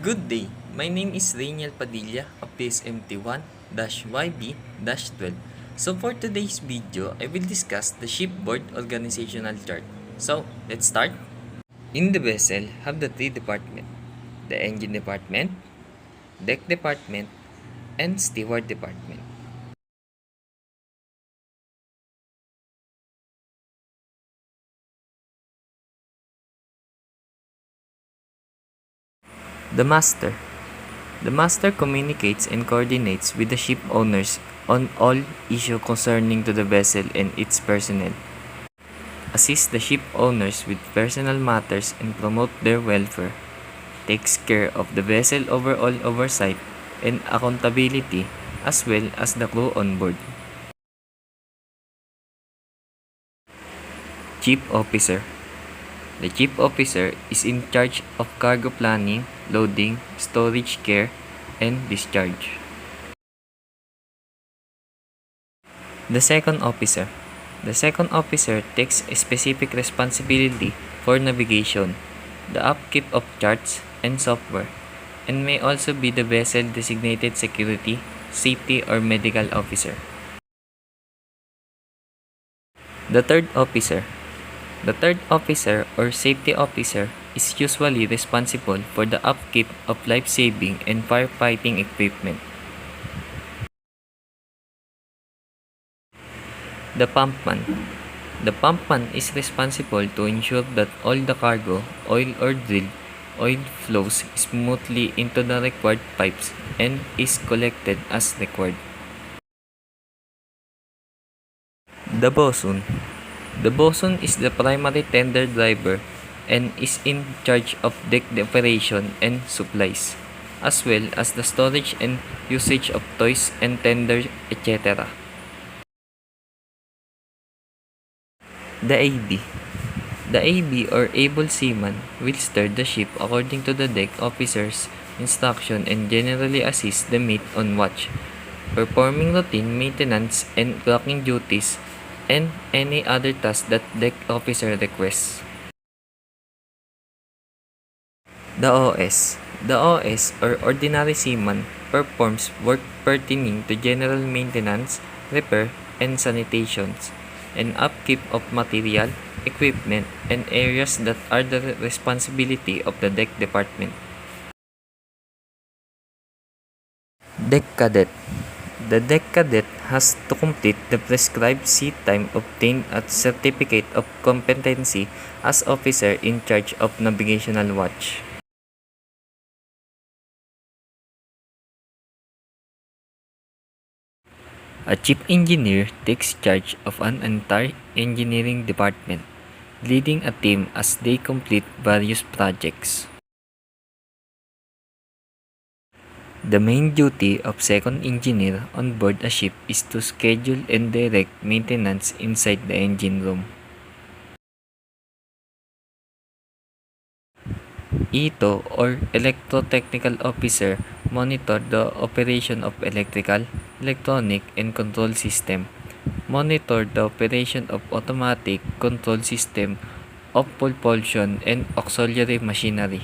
Good day, my name is Raniel Padilla of PSMT1-YB-12. So for today's video, I will discuss the shipboard organizational chart. So let's start. In the vessel have the three departments: the engine department, deck department, and steward department. The master. The master communicates and coordinates with the ship owners on all issues concerning to the vessel and its personnel. Assists the ship owners with personal matters and promote their welfare. Takes care of the vessel overall oversight and accountability as well as the crew on board. Chief Officer. The Chief Officer is in charge of cargo planning, loading, storage care, and discharge. The Second Officer. The second officer takes a specific responsibility for navigation, the upkeep of charts and software, and may also be the vessel designated security, safety, or medical officer. The third officer. The third officer or safety officer is usually responsible for the upkeep of life-saving and firefighting equipment. The pumpman. The pumpman is responsible to ensure that all the cargo, oil or drilled oil flows smoothly into the required pipes and is collected as required. The bosun. The bosun is the primary tender driver and is in charge of deck operation and supplies, as well as the storage and usage of toys and tender, etc. The AB. The AB or able seaman will steer the ship according to the deck officer's instruction and generally assist the mate on watch, performing routine maintenance and clocking duties and any other tasks that deck officer requests. The OS. The OS or ordinary seaman performs work pertaining to general maintenance, repair, and sanitations, and upkeep of material, equipment, and areas that are the responsibility of the deck department. Deck cadet. The deck cadet has to complete the prescribed sea time obtained at Certificate of Competency as officer in charge of navigational watch. A chief engineer takes charge of an entire engineering department, leading a team as they complete various projects. The main duty of second engineer on board a ship is to schedule and direct maintenance inside the engine room. ETO or electrotechnical officer monitor the operation of electrical, electronic, and control system. Monitor the operation of automatic control system of propulsion and auxiliary machinery.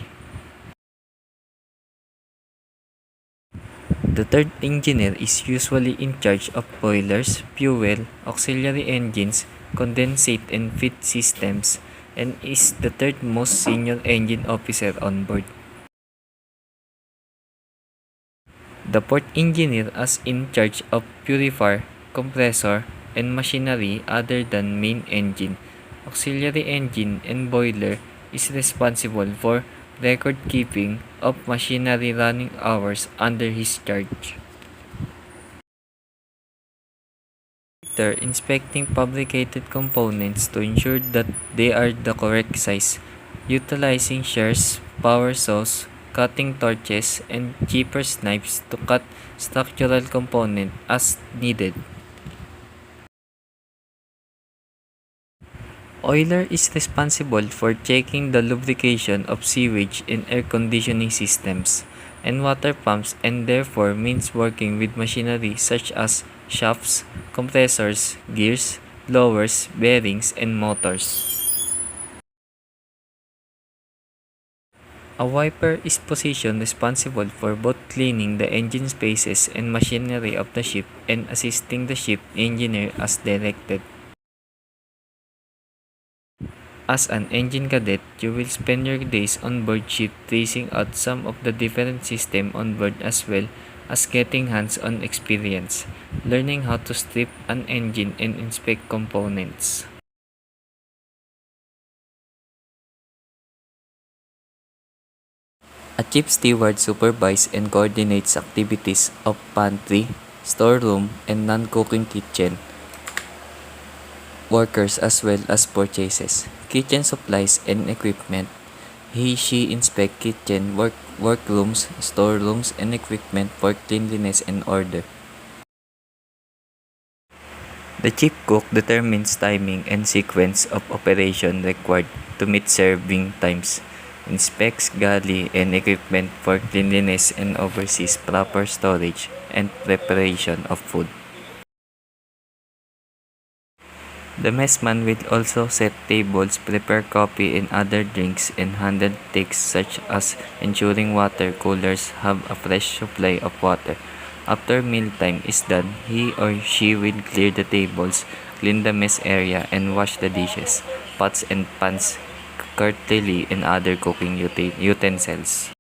The third engineer is usually in charge of boilers, fuel, auxiliary engines, condensate and feed systems, and is the third most senior engine officer on board. The fourth engineer is in charge of purifier, compressor, and machinery other than main engine, auxiliary engine, and boiler is responsible for record keeping of machinery running hours under his charge. Inspecting fabricated components to ensure that they are the correct size, utilizing shears, power saws, cutting torches, and chippers knives to cut structural components as needed. Oiler is responsible for checking the lubrication of sewage and air conditioning systems and water pumps and therefore means working with machinery such as shafts, compressors, gears, blowers, bearings, and motors. A wiper is position responsible for both cleaning the engine spaces and machinery of the ship and assisting the ship engineer as directed. As an engine cadet, you will spend your days on board ship tracing out some of the different systems on board as well as getting hands-on experience, learning how to strip an engine and inspect components. A chief steward supervises and coordinates activities of pantry, storeroom, and non-cooking kitchen workers as well as purchases, kitchen supplies and equipment. He/she inspect kitchen workrooms, storerooms, and equipment for cleanliness and order. The chief cook determines timing and sequence of operation required to meet serving times, inspects galley and equipment for cleanliness and oversees proper storage and preparation of food. The messman will also set tables, prepare coffee and other drinks, and handle tasks such as ensuring water coolers have a fresh supply of water. After mealtime is done, he or she will clear the tables, clean the mess area, and wash the dishes, pots and pans, curtly and other cooking utensils.